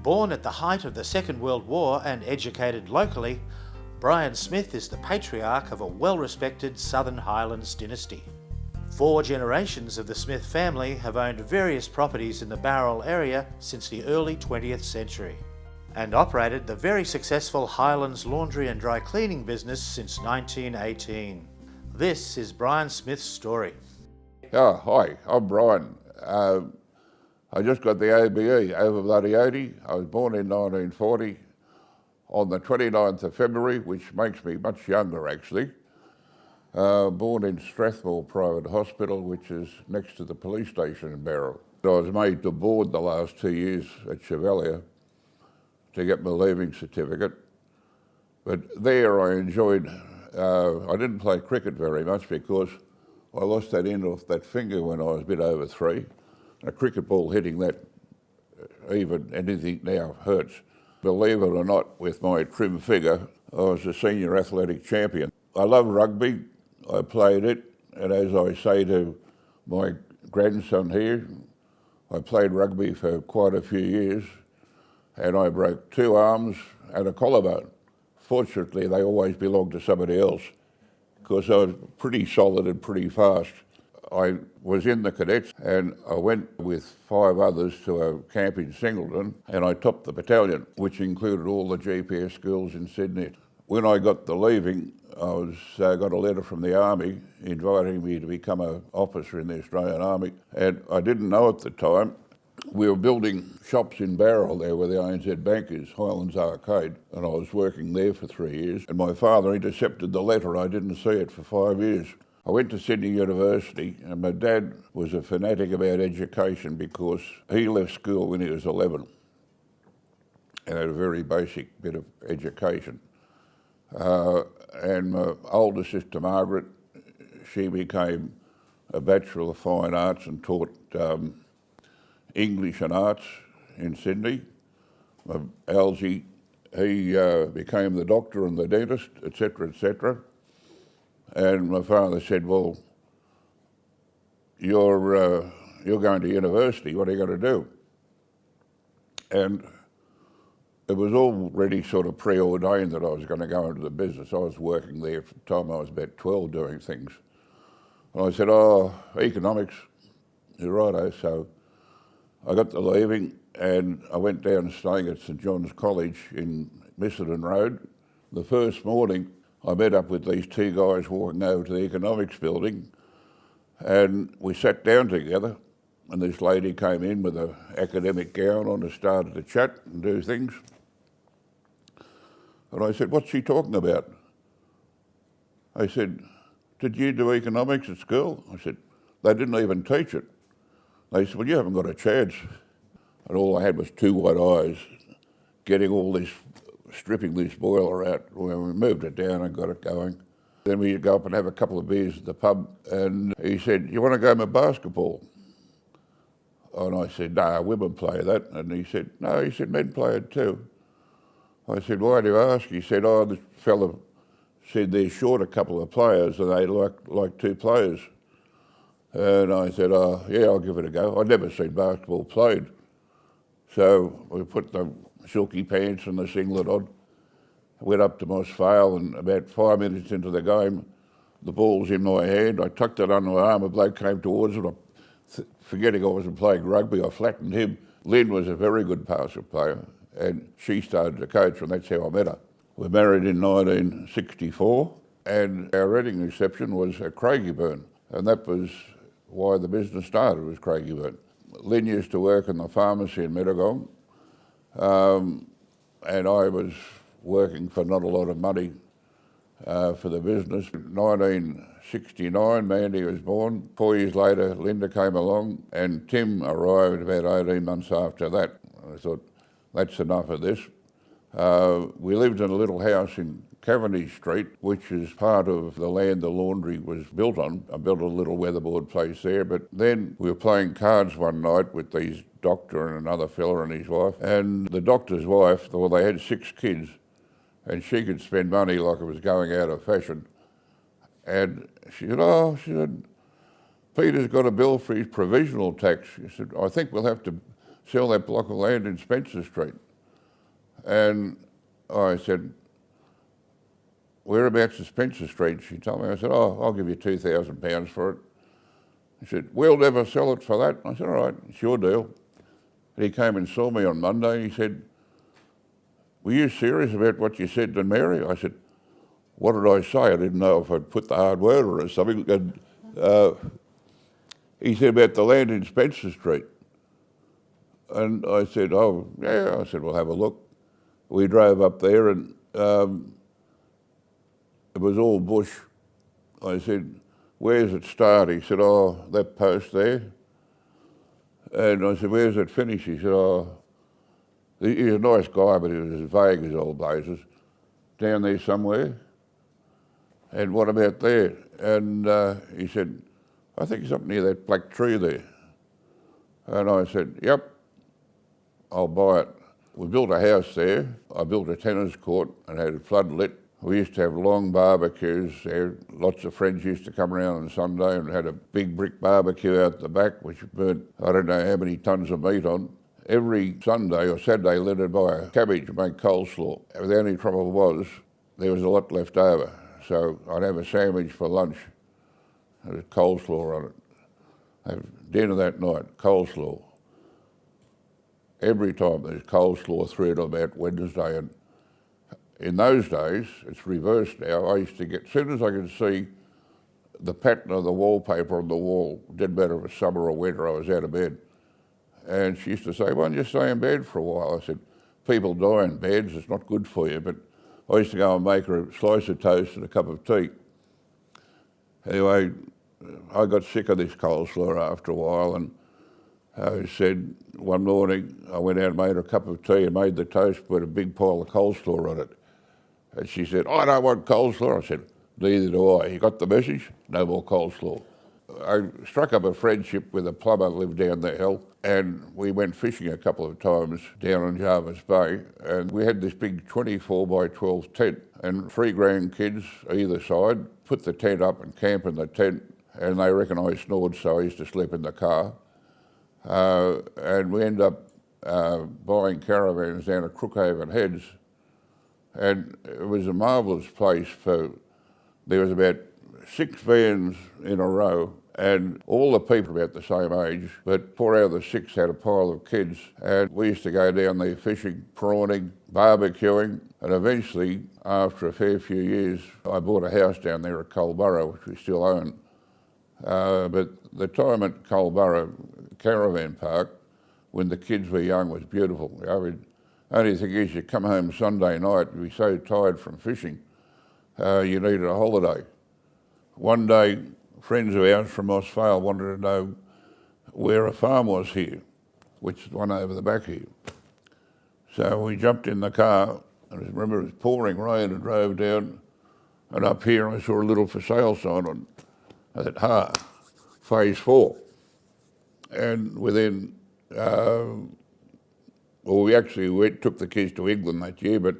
Born at the height of the Second World War and educated locally, Brian Smith is the patriarch of a well-respected Southern Highlands dynasty. 4 generations of the Smith family have owned various properties in the Bowral area since the early 20th century and operated the very successful Highlands laundry and dry cleaning business since 1918. This is Brian Smith's story. Hi, I'm Brian. I just got the ABE over bloody 80. I was born in 1940 on the 29th of February, which makes me much younger actually. Born in Strathmore Private Hospital, which is next to the police station in Bowral. I was made to board the last 2 years at Chevalier to get my leaving certificate. But there I enjoyed, I didn't play cricket very much because I lost that end off that finger when I was a bit over 3. A cricket ball hitting that, even anything now, hurts. Believe it or not, with my trim figure, I was a senior athletic champion. I love rugby. I played it, and as I say to my grandson here, I played rugby for quite a few years, and I broke 2 arms and a collarbone. Fortunately, they always belonged to somebody else, because I was pretty solid and pretty fast. I was in the cadets and I went with 5 others to a camp in Singleton and I topped the battalion, which included all the GPS schools in Sydney. When I got the leaving, I got a letter from the Army inviting me to become an officer in the Australian Army, and I didn't know at the time. We were building shops in Bowral there where the ANZ Bank is, Highlands Arcade, and I was working there for 3 years. And my father intercepted the letter. I didn't see it for 5 years. I went to Sydney University, and my dad was a fanatic about education because he left school when he was 11 and had a very basic bit of education. And my older sister Margaret, she became a Bachelor of Fine Arts and taught English and Arts in Sydney. Algie, he became the doctor and the dentist, etc., etc. And my father said, well, you're going to university, what are you going to do? And it was already sort of preordained that I was going to go into the business. I was working there from the time I was about 12 doing things. And I said, economics, you're righto. So I got the leaving and I went down staying at St John's College in Missenden Road. The first morning, I met up with these 2 guys walking over to the economics building and we sat down together and this lady came in with an academic gown on and started to chat and do things. And I said, what's she talking about? I said, did you do economics at school? I said, they didn't even teach it. They said, well, you haven't got a chance. And all I had was 2 white eyes getting all this, stripping this boiler out. Well, we moved it down and got it going. Then we'd go up and have a couple of beers at the pub and he said, you want to go to basketball? And I said, no, women play that. And he said, no, he said, men play it too. I said, why do you ask? He said, this fella said they're short a couple of players and they like 2 players. And I said, yeah, I'll give it a go. I'd never seen basketball played. So we put the silky pants and the singlet on. I went up to Moss Vale and about 5 minutes into the game, the ball's in my hand. I tucked it under my arm, a bloke came towards it. Forgetting I wasn't playing rugby, I flattened him. Lynn was a very good basket player and she started to coach and that's how I met her. We married in 1964 and our wedding reception was at Craigieburn and that was why the business started, was Craigieburn. Lynn used to work in the pharmacy in Mittagong and I was working for not a lot of money for the business. In 1969, Mandy was born. 4 years later, Linda came along and Tim arrived about 18 months after that. I thought, that's enough of this. We lived in a little house in Cavendish Street, which is part of the land the laundry was built on. I built a little weatherboard place there, but then we were playing cards one night with these doctor and another fella and his wife. And the doctor's wife, well, they had 6 kids, and she could spend money like it was going out of fashion. And she said, Peter's got a bill for his provisional tax. She said, I think we'll have to sell that block of land in Spencer Street. And I said, whereabouts is Spencer Street? She told me. I said, oh, I'll give you £2,000 for it. He said, we'll never sell it for that. I said, all right, it's your deal. And he came and saw me on Monday and he said, were you serious about what you said to Mary? I said, what did I say? I didn't know if I'd put the hard word or something. And he said, about the land in Spencer Street. And I said, oh, yeah. I said, we'll have a look. We drove up there and it was all bush. I said, where's it start? He said, oh, that post there. And I said, where's it finish? He said, oh, he's a nice guy, but he was as vague as old blazes. Down there somewhere. And what about there? And he said, I think it's up near that black tree there. And I said, yep, I'll buy it. We built a house there. I built a tennis court and had it floodlit. We used to have long barbecues there. Lots of friends used to come around on Sunday and had a big brick barbecue out the back, which burnt I don't know how many tons of meat on. Every Sunday or Saturday, they'd buy a cabbage and make coleslaw. The only trouble was there was a lot left over. So I'd have a sandwich for lunch, and a coleslaw on it. Have dinner that night, coleslaw. Every time there's coleslaw through to about Wednesday. And in those days, it's reversed now. I used to get, as soon as I could see the pattern of the wallpaper on the wall, didn't matter if it was summer or winter, I was out of bed. And she used to say, why don't you stay in bed for a while? I said, people die in beds, it's not good for you. But I used to go and make her a slice of toast and a cup of tea. Anyway, I got sick of this coleslaw after a while, and I said one morning, I went out and made her a cup of tea and made the toast, put a big pile of coleslaw on it. And she said, I don't want coleslaw. I said, neither do I. You got the message? No more coleslaw. I struck up a friendship with a plumber who lived down the hill, and we went fishing a couple of times down on Jarvis Bay, and we had this big 24 by 12 tent, and 3 grandkids either side put the tent up and camp in the tent, and they reckon I snored, so I used to sleep in the car. And we ended up buying caravans down at Crookhaven Heads, and it was a marvellous place. There was about 6 vans in a row, and all the people about the same age, but 4 out of the 6 had a pile of kids, and we used to go down there fishing, prawning, barbecuing, and eventually, after a fair few years, I bought a house down there at Culburra, which we still own. But the time at Culburra Caravan Park, when the kids were young, was beautiful. The only thing is, you come home Sunday night, you'd be so tired from fishing, you needed a holiday. One day, friends of ours from Mossvale wanted to know where a farm was here, which is one over the back here. So we jumped in the car, and I remember it was pouring rain, and drove down, and up here I saw a little for sale sign on. I said, phase 4. And within, we took the kids to England that year, but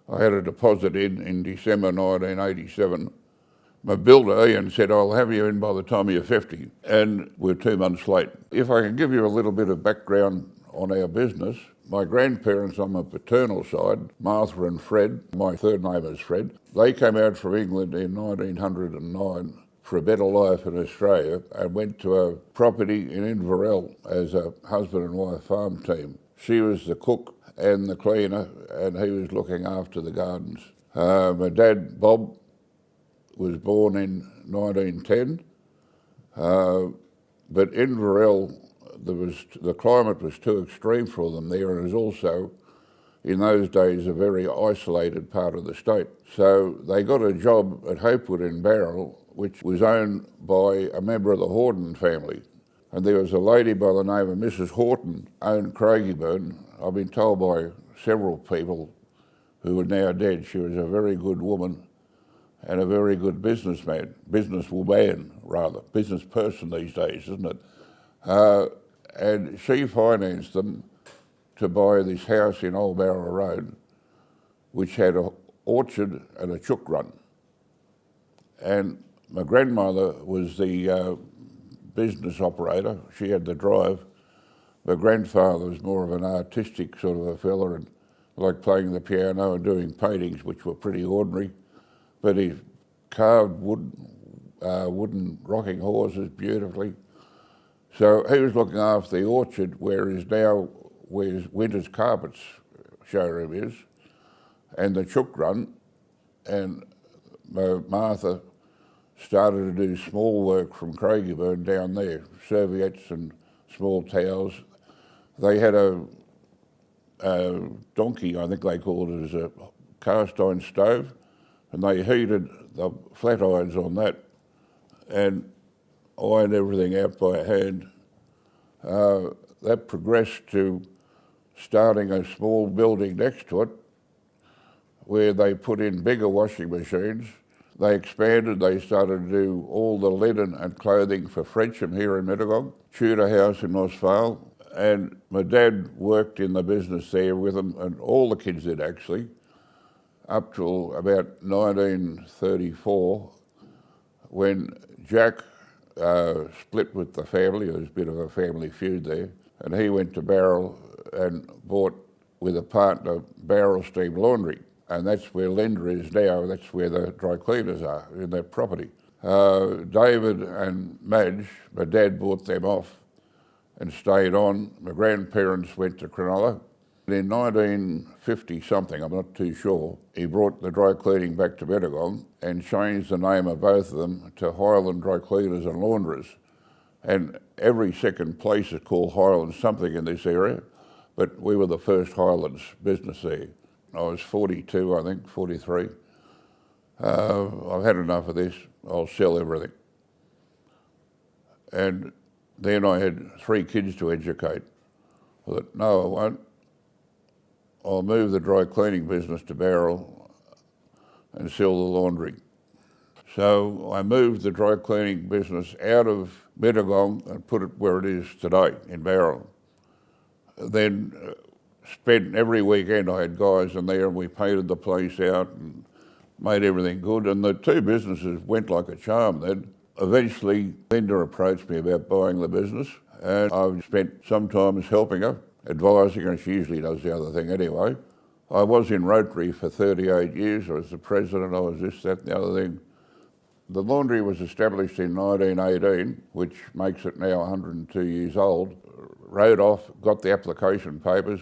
I had a deposit in December 1987. My builder, Ian, said, I'll have you in by the time you're 50, and we're 2 months late. If I can give you a little bit of background on our business, my grandparents on my paternal side, Martha and Fred, my third name is Fred, they came out from England in 1909 for a better life in Australia and went to a property in Inverell as a husband and wife farm team. She was the cook and the cleaner, and he was looking after the gardens. My dad, Bob, was born in 1910, but Inverell, the climate was too extreme for them there, and it was also, in those days, a very isolated part of the state. So they got a job at Hopewood in Barrel, which was owned by a member of the Horton family. And there was a lady by the name of Mrs. Horton owned Craigieburn. I've been told by several people who are now dead, she was a very good woman and a very good businesswoman rather, business person these days, isn't it? And she financed them to buy this house in Old Barrow Road, which had an orchard and a chook run. And my grandmother was the business operator. She had the drive. My grandfather was more of an artistic sort of a fella, and like playing the piano and doing paintings, which were pretty ordinary. But he carved wooden rocking horses beautifully. So he was looking after the orchard where Winter's Carpets showroom is, and the chook run, and Martha started to do small work from Craigieburn down there, serviettes and small towels. They had a donkey, I think they called it, as a cast iron stove, and they heated the flat irons on that and ironed everything out by hand. That progressed to starting a small building next to it where they put in bigger washing machines. They expanded, they started to do all the linen and clothing for Frensham here in Mittagong, Tudor House in Mossvale, and my dad worked in the business there with them, and all the kids did actually, up till about 1934, when Jack split with the family. There was a bit of a family feud there, and he went to Barrel and bought, with a partner, Barrel Steam Laundry. And that's where Linda is now. That's where the dry cleaners are, in that property. David and Madge, my dad bought them off and stayed on. My grandparents went to Cronulla. In 1950-something, I'm not too sure, he brought the dry cleaning back to Mittagong and changed the name of both of them to Highland Dry Cleaners and Laundress. And every second place is called Highland something in this area, but we were the first Highlands business there. I was 42, I think, 43. I've had enough of this. I'll sell everything. And then I had 3 kids to educate. I thought, no, I won't. I'll move the dry cleaning business to Barrel and sell the laundry. So I moved the dry cleaning business out of Mittagong and put it where it is today, in Barrel. Then spent every weekend, I had guys in there and we painted the place out and made everything good. And the 2 businesses went like a charm then. Eventually, Linda approached me about buying the business, and I've spent some time helping her, advising her. She usually does the other thing anyway. I was in Rotary for 38 years. I was the president, I was this, that and the other thing. The laundry was established in 1918, which makes it now 102 years old. Rode off, got the application papers,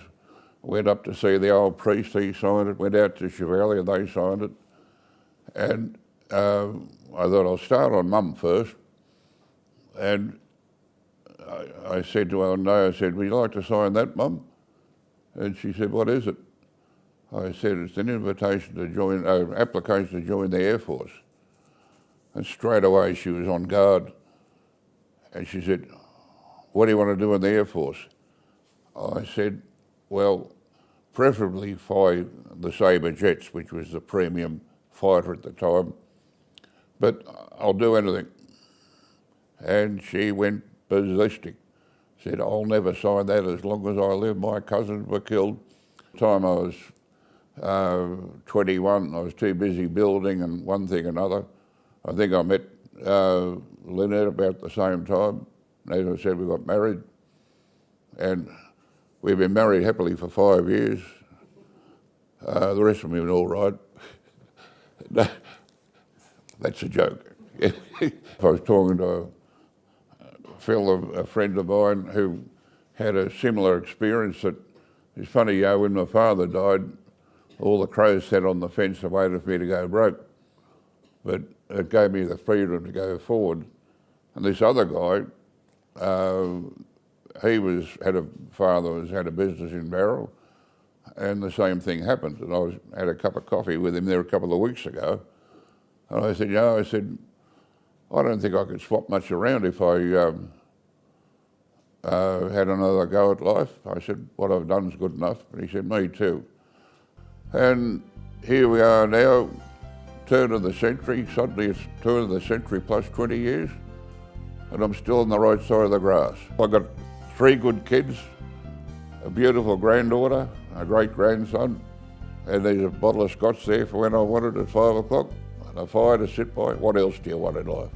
went up to see the old priest, he signed it, went out to Chevalier, they signed it. And I thought I'll start on Mum first. And I said to her one day, I said, would you like to sign that, Mum? And she said, what is it? I said, it's an invitation to join, application to join the Air Force. And straight away she was on guard. And she said, what do you want to do in the Air Force? I said, well, preferably fly the Sabre jets, which was the premium fighter at the time, but I'll do anything. And she went ballistic. Said, I'll never sign that as long as I live. My cousins were killed. By the time I was 21, I was too busy building and one thing another. I think I met Lynette about the same time. As I said, we got married. And we've been married happily for 5 years. The rest of them have been all right. No, that's a joke. I was talking to Phil, a friend of mine, who had a similar experience. That it's funny, when my father died, all the crows sat on the fence and waited for me to go broke. But it gave me the freedom to go forward. And this other guy, he had a father who had a business in Barrel, and the same thing happened. And I had a cup of coffee with him there a couple of weeks ago, and I said, I don't think I could swap much around if I had another go at life. I said, what I've done is good enough. And he said, me too. And here we are now, turn of the century. Suddenly it's turn of the century plus 20 years, and I'm still on the right side of the grass. I've got 3 good kids, a beautiful granddaughter, a great-grandson, and there's a bottle of scotch there for when I want it at 5 o'clock, and a fire to sit by. What else do you want in life?